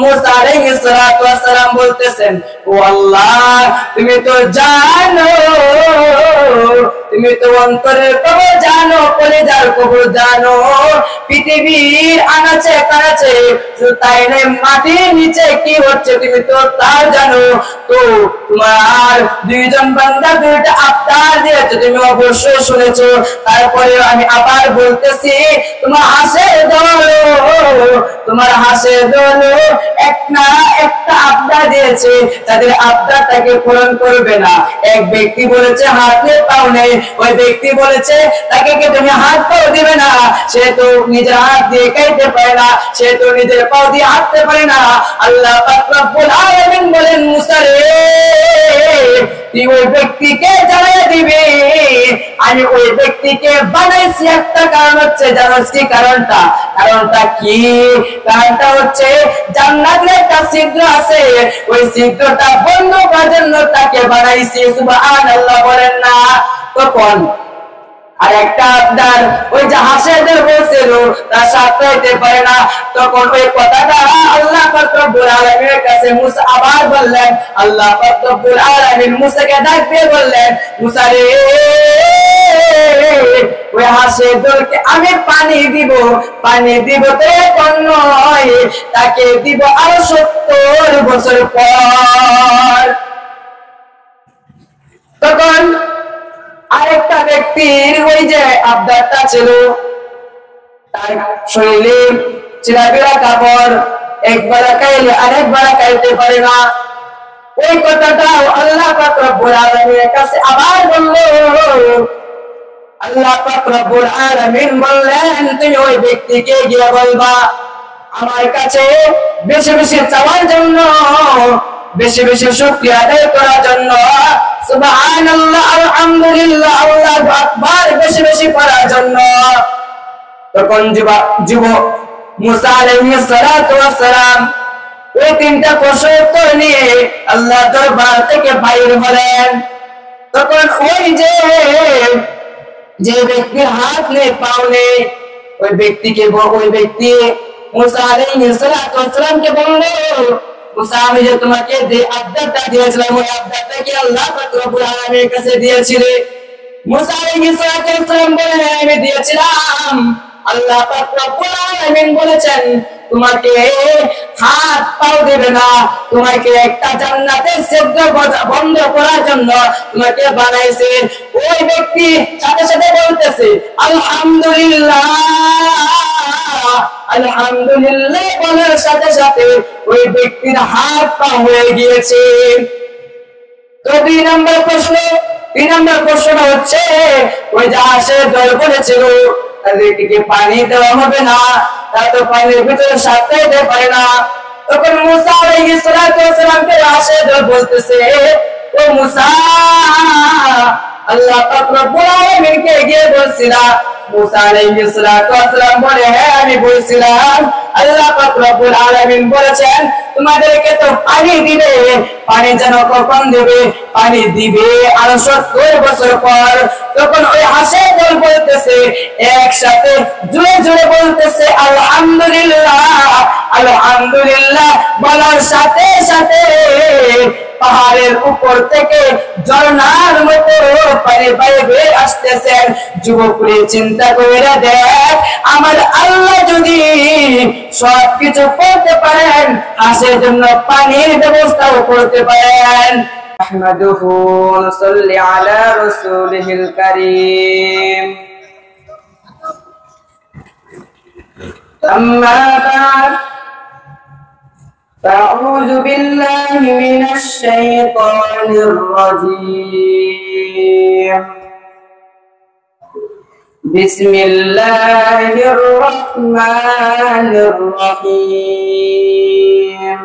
মুসা আলাইহিস সালাতু ওয়াস সালাম বলতেছেন, ও আল্লাহ, তুমি তো জানো, তুমি তো অন্তরের কবর জানো, কলিজার কবর জানো, পৃথিবীর আনাচে কানাচে, শুধু তাই নয় মাটির নিচে কি হচ্ছে তুমি তো তাও জানো। তো তোমার দুইজন বান্দা দুইটা আবদার দিয়েছে, তুমি অবশ্যই শুনেছো। তারপরে আমি আবার বলতেছি, তোমার হাসের দল একটা আবদার দিয়েছে, তাদের আবদারটাকে পূরণ করবে না। এক ব্যক্তি বলেছে হাত নেই পাও নেই, ওই ব্যক্তি বলেছে তাকে কি তুমি হাত পাও দিবে না, সে তো নিজের হাত দিয়ে খাইতে পারে না, সে তো নিজের পাও দিয়ে হাঁটতে পারে না। আল্লাহ পাক রব্বুল আলামিন বলেন, মুসা রে, তুই ওই ব্যক্তিকে জানিয়ে দিবি আমি ওই ব্যক্তিকে বানাইছি। একটা কারণ হচ্ছে, জানোস কি কারণটা? কারণটা কি? কারণটা হচ্ছে জান্নাতের একটা ছিদ্র আছে, ওই ছিদ্রটা বন্ধ করার জন্য তাকে বানাইছি। সুবহানাল্লাহ বলেন না? তখন আর একটা আবদার ওই যে হাসেদের বলছিল তার সাথে হইতে পারে না, তখন ওই কথাটা আল্লাহ পাক রব্বুল আলামিনের কাছে মুসা আবার বললেন। আল্লাহ পাক রব্বুল আলামিন মুসাকে ডাক দিয়ে বললেন, মুসা রে, ওই হাসেদকে আমি পানি দিব তো এখন নয়, তাকে দিব আরো 70 বছর পর। তখন আরেকটা ব্যক্তির ওই যে আবদারটা ছিল, তার শরীরে চিরাবিরা কাপড়, একবার খাইলে আরেকবার খাইতে পারে না। ওই কথাটাও আল্লাহ পাক রব্বুল আলামিনের কাছে আবার বলল। আল্লাহ পাক রব্বুল আলামিন বললেন, তুমি ওই ব্যক্তিকে গিয়ে বলবা আমার কাছে বেশি বেশি চাওয়ার জন্য, বেশি বেশি শুকরিয়া আদায় করার জন্য, সুবহানাল্লাহ, আলহামদুলিল্লাহ, আল্লাহু আকবার বেশি বেশি পড়ার জন্য। তখন যুবক মুসা আলাইহিস সালাতু ওয়াস সালাম ওই তিনটা প্রশ্ন উত্তর নিয়ে আল্লাহ দরবার থেকে বাইরে হলেন। তখন ওই যে ব্যক্তির হাত নেই পাও নেই, ওই ব্যক্তি মুসা আলাইহিস সালাতু ওয়াস সালামকে বলল, মুসা, আমি যে তোমাকে যে আবদারটা দিয়েছিলাম, ওই আবদারটা কি আল্লাহ পাক রব্বুল আলামিনের কাছে দিয়েছিলে? মুসা আলাইহিস সালাতু ওয়াস সালাম বলেন, আমি দিয়েছিলাম। আল্লাহ পাক রব্বুল আলামিন বলেছেন, তোমাকে হাত পাও দেবে না, তোমাকে একটা জান্নাতের ছিদ্র বন্ধ করার জন্য তোমাকে বানাইছে। ওই ব্যক্তি সাথে সাথে বলতেছে আলহামদুলিল্লাহ, আলহামদুলিল্লাহ বলার সাথে সাথে ওই ব্যক্তির হাত পা হয়ে গিয়েছে। তো দুই নম্বর প্রশ্নটা হচ্ছে, ওই যে হাসের দল বলেছিল তাদেরকে পানি দেওয়া হবে না, তারা তো পানির ভিতরে সাঁতরে যেতে পারে না। তখন মুসা আলাইহিস সালাতু ওয়াস সালামকে হাসের দল বলতেছে, ও মুসা, আল্লাহ পাক রব্বুল আলামিনকে গিয়ে বলছিলা? মুসা আলাইহিস সালাতু ওয়াস সালাম বলে, হ্যাঁ আমি বলছিলাম। আল্লাহ পাক রব্বুল আলামিন বলেছেন, তোমাদেরকে তো পানি দিবে, পানি যেন কখন দেবে? পানি দিবে আরো 70 বছর পর। তখন ওই হাসের দল বলতেছে, একসাথে জোরে জোরে বলতেছে আলহামদুলিল্লাহ, আলহামদুলিল্লাহ বলার সাথে সাথে পাহাড়ের উপর থেকে ঝর্ণার মতো পানি বাইরে আসতেছেন। যুবকরা চিন্তা করে দেখ, আমার আল্লাহ যদি সবকিছু করতে পারেন, হাসের জন্য পানির ব্যবস্থাও করতে পারেন। আহমাদুহু ওয়া সাল্লি আলা রাসূলিহিল কারীম। আম্মা বা'দ, أعوذ بالله من الشيطان الرجيم. بسم الله الرحمن الرحيم.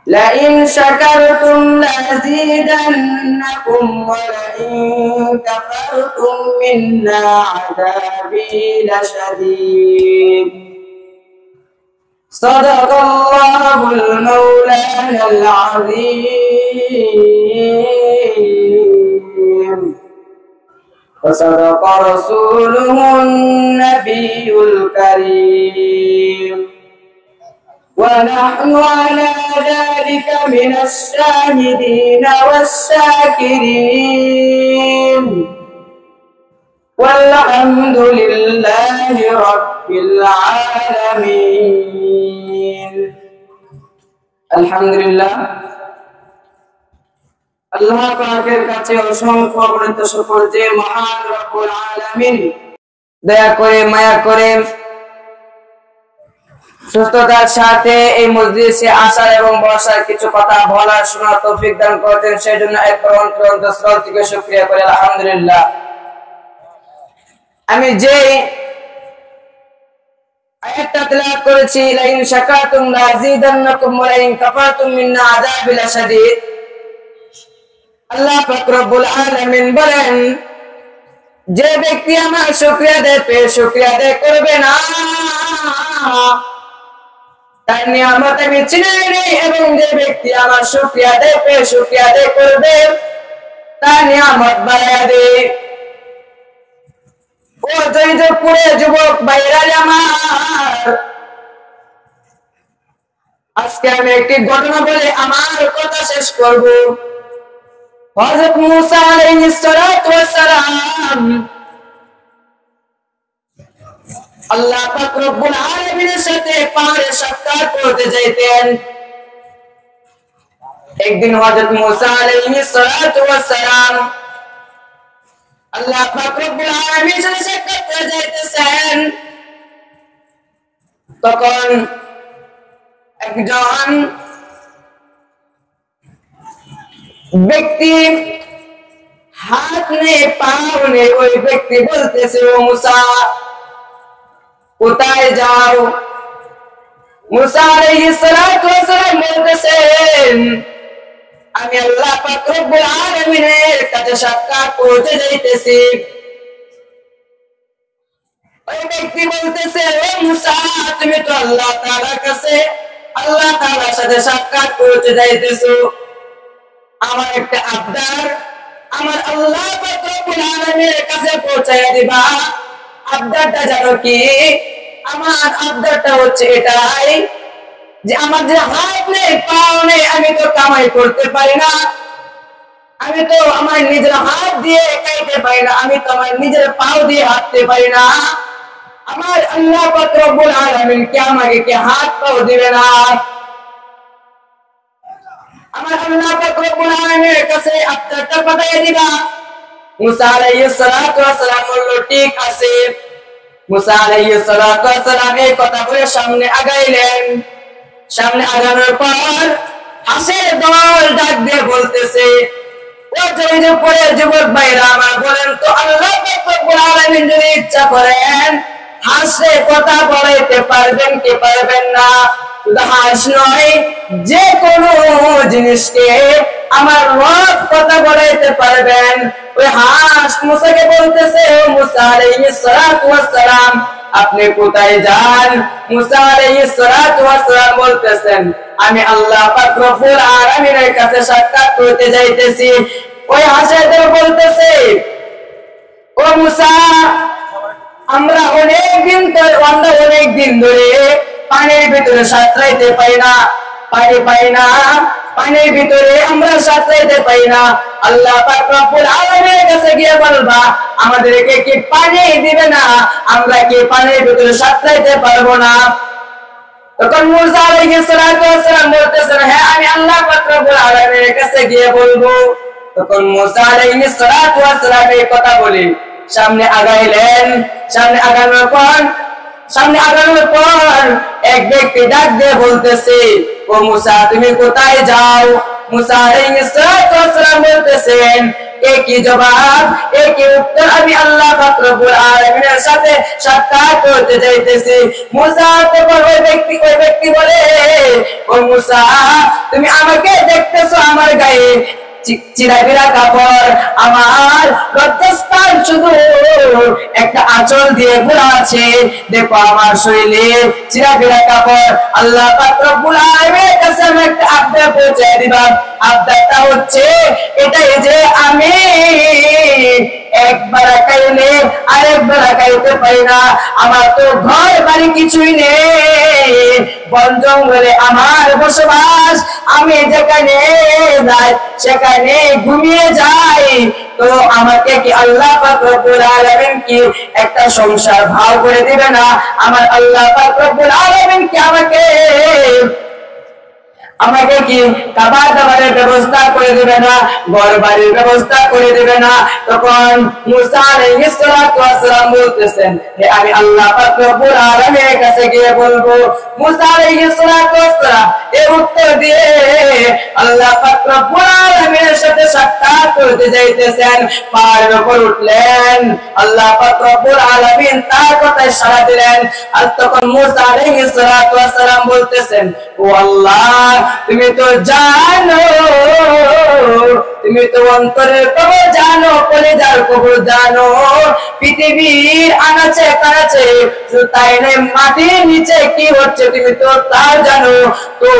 لئن شكرتم لأزيدنكم ولئن كفرتم إن عذابي لشديد. صدق الله المولانا العظيم. وصدق رسوله النبي الكريم ونحن على ذلك من الشاهدين والشاكرين والحمد لله رب العالمين الحمد لله আল্লাহ পাকের কাছে অসংখ্য অগণিত শুকর যে মহান রব্বুল আলামিন দয়া করে মায়া করে সুস্থতার সাথে এই মজলিসে আসার এবং বসার কিছু কথা বলার শোনার তৌফিক দান করেছেন সেজন্য একবার অন্তঃস্থল থেকে শুকরিয়া করি আলহামদুলিল্লাহ। আমি যে আয়াতটা তেলাওয়াত করেছি লাইন শাকারতুম লাযিদান্নাকুম ওয়া লাইন কাফারতুম মিন্না আযাবি লাশাদীদ, আল্লাহ পাক রব্বুল আলামিন বলেন যে ব্যক্তি আমার শুকরিয়া দেবে শুকরিয়া আদায় করবে না তার নিয়ামত আমি চিনাই নেই, এবং যে ব্যক্তি আমার শুকরিয়া দেবে শুকরিয়া আদায় করবে তার নিয়ামত বাড়ায়া দেয়। ও জয়পুরে যুবক ভাইরা আমার, আজকে আমি একটি ঘটনা বলে আমার কথা শেষ করব। হযরত মুসা আলাইহিস সালাতু ওয়াস সালাম আল্লাহ পাক রব্বুল আলামিনের সাথে পাহাড়ে সাক্ষাৎ করতে যাইতেন। একদিন হযরত মুসা আলাইহিস সালাতু ওয়াস সালাম আল্লাহ পাক রব্বুল আলামিনের সাথে সাক্ষাৎ করতে যাইতেছেন, তখন একজন ব্যক্তি হাত নেই পাও নেই, ওই ব্যক্তি বলতেছে ও মুসা কোথায় যাও? মুসা আলাইহিস সালাতু ওয়াস সালাম বলতেছেন আমি আল্লাহ পাক রব্বুল আলামিনের কাছে সাক্ষাৎ করতে যাইতেছি। ওই ব্যক্তি বলতেছে ও মুসা তুমি তো আল্লাহ তাআলার কাছে আল্লাহ তাআলার সাথে সাক্ষাৎ করতে যাইতেছো, আমার একটা আবদার আমার আল্লাহ পাক রব্বুল আলামিনের কাছে পৌঁছায়া দিবা। আবদারটা জানো কি? আমার আবদারটা হচ্ছে এটাই যে আমার যে হাত নেই পাও নেই, আমি তো কামাই করতে পারি না, আমি তো আমার নিজের হাত দিয়ে খাইতে পারি না, আমি তো আমার নিজের পাও দিয়ে হাঁটতে পারি না, আমার আল্লাহ পাক রব্বুল আলামিন কি আমাকে কি হাত পাও দিবে না? আমার আল্লাহ পাক রব্বুল আলামিনের কাছে আবদারটা পাঠিয়ে দিবা। মুসা আলাইহিস সালাতু ওয়াস সালাম বলল ঠিক আছে। মুসা আলাইহিস সালাতু ওয়াস সালাম এই কথা বলে সামনে আগাইলেন। সামনে আগানোর পর হাসের দল ডাক দিয়ে বলতেছে ও জয়পুরে যুবক ভাইরা আমার, বলেন তো আল্লাহ পাক রব্বুল আলামিন যদি ইচ্ছা করেন হাসে কথা বলাইতে পারবেন কি পারবেন না? শুধু হাস নয়, যে কোনো জিনিসকে আমার রব কথা বলাইতে পারবেন। ওই হাস মুসাকে বলতেছে ও মুসা আলাইহিস সালাতু ওয়াস সালাম আপনি কোথায় যান? মুসা আলাইহিস সালাতু ওয়াস সালাম বলতেছেন আমি আল্লাহ পাক রব্বুল আলামিনের কাছে সাক্ষাৎ করতে যাইতেছি। ওই হাসেদের বলতেছে ও মুসা আমরা অনেক দিন ধরে পানির ভিতরে সাঁতরাইতে পাই না, পানি পাই না, পানির ভিতরে আমরা সাঁতরাইতে পাই না। আল্লাহ পাক রব্বুল আলামিনের কাছে গিয়ে বলবা আমাদেরকে কি পানি দিবে না? আমরা কি পানির ভিতরে সাঁতরাইতে পারবো না? তখন মুসা আলাইহিস সালাতু ওয়াস সালাম বলতেছেন হ্যাঁ আমি আল্লাহ পাক রব্বুল আলামিনের কাছে গিয়ে বলবো। তখন মুসা আলাইহিস সালাতু ওয়াস সালাম এই কথা বলে সামনে আগাইলেন। সামনে আগানোর পর এক ব্যক্তি ডাক দিয়ে বলতেছে ও মুসা তুমি কোথায় যাও? মুসা আলাইহিস সালাতু ওয়াস সালাম বলতেছেন একই জবাব একই উত্তর আমি আল্লাহ পাক রব্বুল আলামিনের সাথে সাক্ষাৎ করতে যাইতেছি। মুসা তখন ওই ব্যক্তি বলে ও মুসা তুমি আমাকে দেখতেছো আমার গায়ে চিরাবিরা কাপড়, আমার লজ্জাস্থান শুধু একটা আঁচল দিয়ে ঘোরা আছে, দেখো আমার শরীরে চিরাবিরা কাপড়। আল্লাহ পাক রব্বুল আলামিনের কাছে আমি একটা আবদার পৌঁছে দিবা। আবদারটা হচ্ছে এটাই যে আমি একবার খাইলে আরেকবার খাইতে পারি না, আমার তো ঘর বাড়ি কিছুই নেই, বন জঙ্গলে আমার বসবাস, আমি যেখানে যাই সেখানে ঘুমিয়ে যাই। তো আমাকে কি আল্লাহ পাক রব্বুল আলামিন কি একটা সংসার ভাও করে দিবে না? আমার আল্লাহ পাক রব্বুল আলামিন কি আমাকে কি খাবার দাবারের ব্যবস্থা করে দিবে না, ঘর বাড়ির ব্যবস্থা করে দিবে না? তখন মুসা আলাইহিস সালাতু ওয়াস সালাম বলতেছেন যে আমি আল্লাহ পাক রব্বুল আলামিনের কাছে গিয়ে বলবো। মুসা আলাইহিস সালাতু ওয়াস সালাম এই উত্তর দিয়ে আল্লাহ পাক রব্বুল আলামিনের সাথে সাক্ষাৎ করতে যাইতেছেন, পাহাড়ের উপর উঠলেন, আল্লাহ পাক রব্বুল আলামিন তার কথায় সাড়া দিলেন। আর তখন মুসা আলাইহিস সালাতু ওয়াস সালাম বলতেছেন, ও আল্লাহ, তুমি তো জানো, তুমি তো অন্তরের খবর জানো, কলিজার খবর জানো, পৃথিবীর আনাচে কানাচে তাই মাটির নিচে কি হচ্ছে তুমি তো তা জানো। তো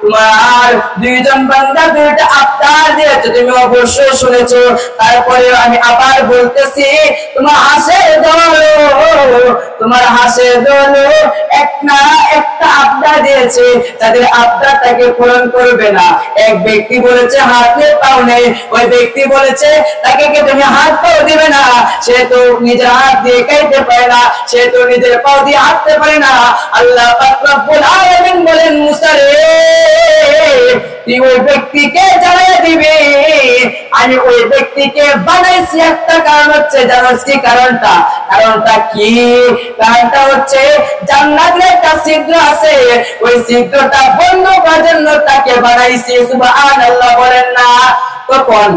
তোমার দুইজন বান্দা দুইটা আবদার দিয়েছে, তুমি অবশ্যই শুনেছো। তারপরে আমি আবার বলতেছি, তোমার হাসের দল একটা আবদার দিয়েছে, তাদের আবদারটাকে পূরণ করবে না। এক ব্যক্তি বলেছে হাত নেই পাও নেই, ওই ব্যক্তি বলেছে তাকে কি তুমি হাত পাও দিবে না, সে তো নিজের হাত দিয়ে খাইতে পারে না, সে তো নিজের পাও দিয়ে হাঁটতে পারে না। আল্লাহ পাক রব্বুল আলামিন বলেন, মুসা রে, তুই ওই ব্যক্তিকে জানাই দিবি আমি ওই ব্যক্তিকে বানাইছি একটা কারণ হচ্ছে, জানোস কি কারণটা? কারণটা কি? কারণটা হচ্ছে জান্নাতের একটা ছিদ্র আছে, ওই ছিদ্রটা বন্ধ করার জন্য তাকে বানাইছি। সুবহানাল্লাহ বলেন না? তখন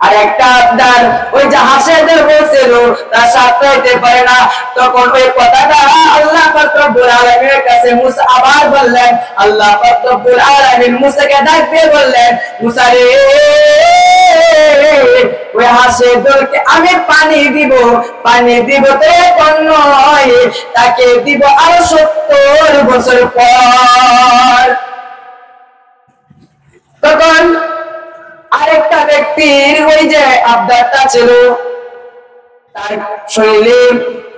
আর একটা আবদার ওই যে হাসেদের বলছিল তার সাথে পারে না, তখন ওই কথাটা আল্লাহ পাক রব্বুল আলামিনের কাছে মুসা আবার বললেন। আল্লাহ পাক রব্বুল আলামিন মুসাকে ডাক দিয়ে বললেন, মুসা রে, ওই হাসেদকে আমি পানি দিব তো এখন নয়, তাকে দিব আরো 70 বছর পর। তখন আরেকটা ব্যক্তির ওই যে আবদারটা ছিল, তার শরীরে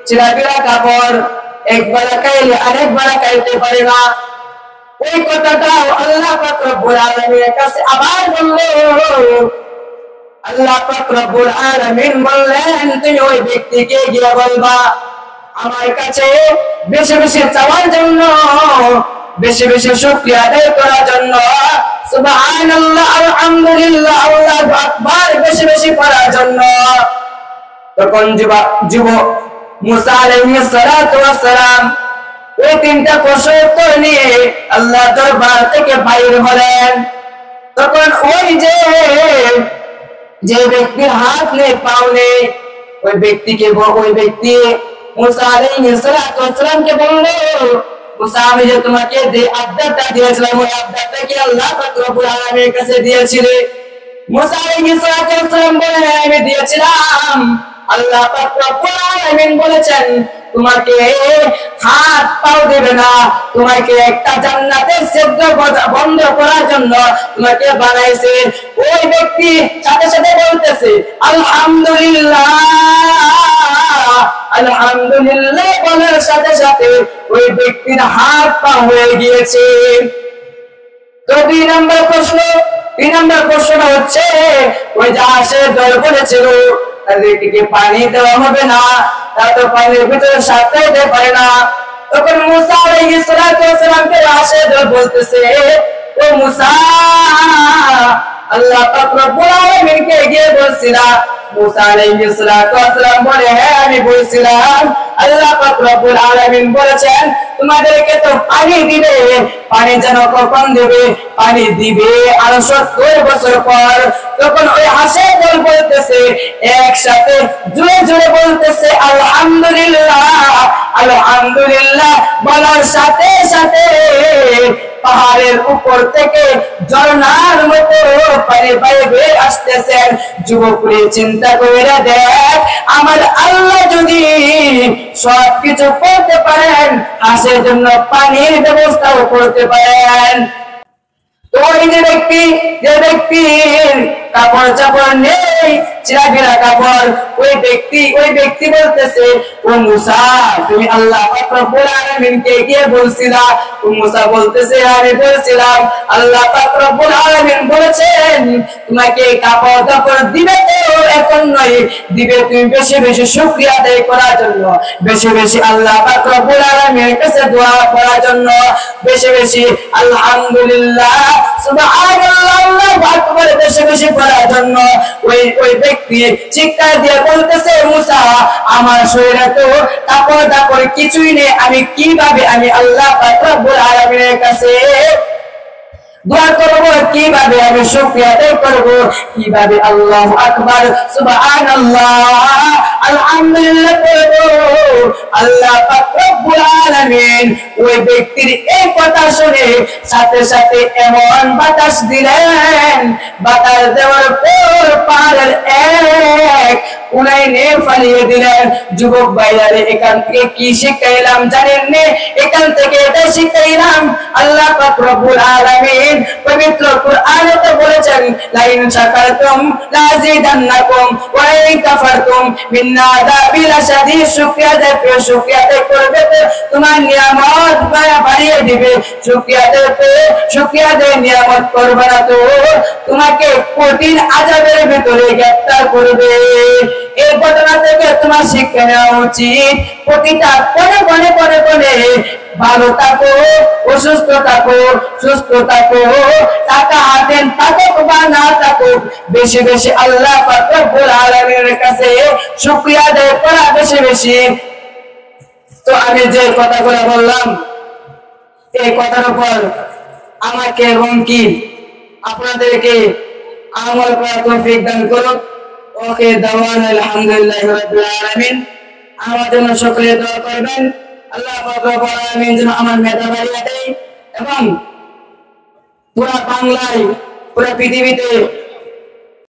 চিরাবিরা কাপড়, একবার খাইলে আরেকবার খাইতে পারে না, ওই কথাটা আল্লাহ পাক রব্বুল আলামিনের কাছে আবার বলল। আল্লাহ পাক রব্বুল আলামিন বললেন, তুমি ওই ব্যক্তিকে গিয়ে বলবা আমার কাছে বেশি বেশি চাওয়ার জন্য, বেশি বেশি শুকরিয়া আদায় করার জন্য, সুবহানাল্লাহ, আলহামদুলিল্লাহ, আল্লাহু আকবার বেশি বেশি পড়ার জন্য। তখন যুবক মুসা আলাইহিস সালাতু ওয়াস সালাম ওই তিনটা প্রশ্ন নিয়ে আল্লাহ দরবার থেকে বাইর হলেন। তখন ওই যে ব্যক্তির হাত নেই পাও নেই, ওই ব্যক্তি মুসা আলাইহিস সালাতু ওয়াস সালামকে বলল, মুসা, আমি যে তোমাকে যে আবদারটা দিয়েছিলাম ওই আবদারটা কি আল্লাহ পাক রব্বুল আলামিনের কাছে দিয়েছিলে? মুসা আলাইহিস সালাতু ওয়াস সালাম বলেন, আমি দিয়েছিলাম। আল্লাহ পাক রব্বুল আলামিন বলেছেন তোমাকে হাত পাও দেবে না, তোমাকে একটা জান্নাতের ছিদ্র বন্ধ করার জন্য তোমাকে বানাইছে। ওই ব্যক্তি সাথে সাথে বলতেছে আলহামদুলিল্লাহ, আলহামদুলিল্লাহ বলার সাথে সাথে ওই ব্যক্তির হাত পা হয়ে গিয়েছে। তো দুই নম্বর প্রশ্নটা হচ্ছে, ওই যে আসে দল বলেছিল তাদেরকে পানি দেওয়া হবে না, তারা তো পানির ভিতরে সাঁতার কাটতে পারে না। তখন মুসা আলাইহিস সালাতু ওয়াস সালামকে আসে দল বলতেছে, ও মুসা, আল্লাহ পাক রব্বুল আলামিনকে গিয়ে বলছিলাম। মুসা আলাইহিস সালাতু ওয়াস সালাম বলে, হ্যাঁ আমি বলছিলাম, আল্লাহ পাক রব্বুল আলামিন বলেছেন তোমাদেরকে তো পানি দিবে, পানি যেন কখন দিবে? পানি দিবে আরো 70 বছর পর। তখন ওই হাসে দল বলতেছে, একসাথে জোরে জোরে বলতেছে আলহামদুলিল্লাহ, আলহামদুলিল্লাহ বলার সাথে সাথে পাহাড়ের উপর থেকে ঝর্ণার মতো পানি বাইরে আসতেছেন। যুবকরা চিন্তা করে দেখ, আমার আল্লাহ যদি সবকিছু করতে পারেন, হাঁসের জন্য পানির ব্যবস্থাও করতে পারেন। তো ওই যে ব্যক্তির কাপড় চাপড় নেই, চিরাগেরা কাপড়। ওই ব্যক্তি বলতেছে, ও মুসা, তুমি আল্লাহ পাক রব্বুল আলামিনকে গিয়ে বলছিলা? ও মুসা বলতেছে, আমি বলছিলাম আল্লাহ পাক রব্বুল আলামিন বলেছেন তোমাকে কাপড় চাপড় দিবে, তো এখন নয়, দিবে তুমি বেশি বেশি শুকরিয়া আদায় করার জন্য, বেশি বেশি আল্লাহ পাক রব্বুল আলামিনের কাছে দোয়া করার জন্য, বেশি বেশি আলহামদুলিল্লাহ সুবহানাল্লাহ আল্লাহু আকবার বেশি বেশি করার জন্য। ওই ব্যক্তি চিৎকার দিয়ে বলতেছে, মুসা, আমার শরীরে তো কাপড় দাপড় কিছুই নেই, আমি কিভাবে আমি আল্লাহ পাক রব্বুল আলামিনের কাছে দোয়া করব, কিভাবে আমি শুকরিয়া আদায় করব, কিভাবে আল্লাহু আকবার সুবহানাল্লাহ আলহামদুলিল্লাহ করব? আল্লাহ পাক রব্বুল আলামিন ওই ব্যক্তির এই কথা শুনে সাথে সাথে এমন বাতাস দিলেন, বাতাস দেওয়ার পর পাহাড়ের এক উনাইনে ফালিয়ে দিলেন। যুবক ভাইয়ারে, এখান থেকে কি শিখাইলাম জানেন নে? এখান থেকে এটা শিখাইলাম, আল্লাহ পাক রব্বুল আলামিন পবিত্র কুরআনে তো বলেছেন, লাইন শাকারতুম লাযিদান্নাকুম ওয়া ইন কাফারতুম মিন আযাবি লাশাদীদ। শুকরিয়া করবে তো তোমার নিয়ামত বাড়িয়ে দিবে, শুকরিয়া দেয় নিয়ামত করবে না তো তোমাকে কঠিন আযাবের ভিতরে গ্রেফতার করবে। এই ঘটনা থেকে তোমার শিক্ষা নেওয়া উচিত, প্রতিটা কোণে কোণে কোণে কোণে ভালো থাকো, অসুস্থ থাকো, সুস্থ থাকো, টাকা হাতেন থাকুক বা না থাকুক, বেশি বেশি আল্লাহ পাক রব্বুল আলামিনের কাছে শুকরিয়া আদায় করা বেশি বেশি। তো আমি যে কথাগুলো বললাম, এই কথার উপর আমাকে এবং কি আপনাদেরকে আমল করার তৌফিক দান করুন। ওকে দাওয়ান আলহামদুলিল্লাহি রাব্বিল আলামিন। আমার জন্য সকলে দোয়া করবেন, আল্লাহ পাক রব্বুল আলামিন যেন আমার মেধা বাড়িয়ে দেয় এবং পুরা বাংলায়, পুরা পৃথিবীতে